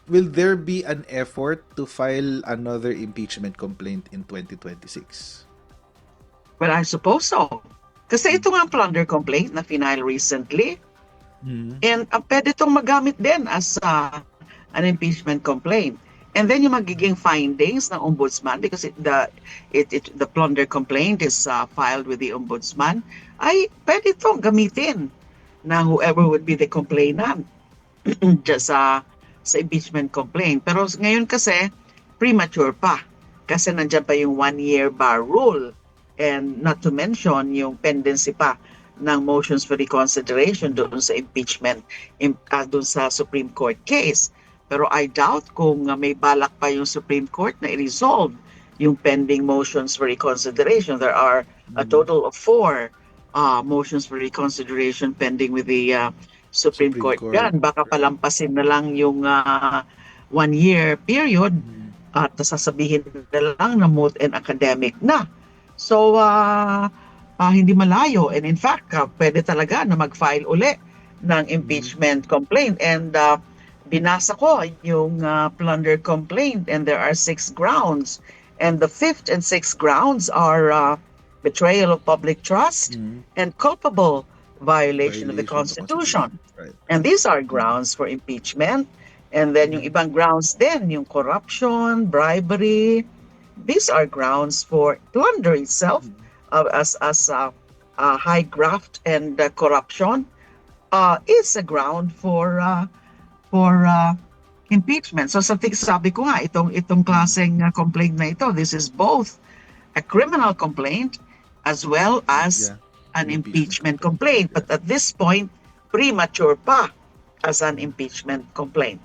will there be an effort to file another impeachment complaint in 2026? Well, I suppose so. Kasi ito nga ang plunder complaint na final recently. And pwede itong magamit din as an impeachment complaint. And then yung magiging findings ng ombudsman, because the plunder complaint is filed with the ombudsman, ay pwede itong gamitin na whoever would be the complainant just sa impeachment complaint. Pero ngayon kasi, premature pa. Kasi nandiyan pa yung 1-year bar rule. And not to mention yung pendency pa ng motions for reconsideration doon sa impeachment, doon sa Supreme Court case. Pero I doubt kung may balak pa yung Supreme Court na i-resolve yung pending motions for reconsideration. There are a total of 4 motions for reconsideration pending with the Supreme Court. Yan, baka palampasin na lang yung 1-year period at sasabihin na lang na moot and academic na. So, hindi malayo. And in fact, pwede talaga na mag-file uli ng impeachment complaint. And binasa ko yung plunder complaint and there are 6 grounds. And the 5th and 6th grounds are betrayal of public trust and culpable violation of the Constitution. Right. And these are grounds for impeachment. And then yung ibang grounds din, yung corruption, bribery, these are grounds for plunder itself as high graft and corruption is a ground for impeachment. So sabi ko nga itong klaseng complaint na ito, this is both a criminal complaint as well as an impeachment complaint. But at this point, premature pa as an impeachment complaint.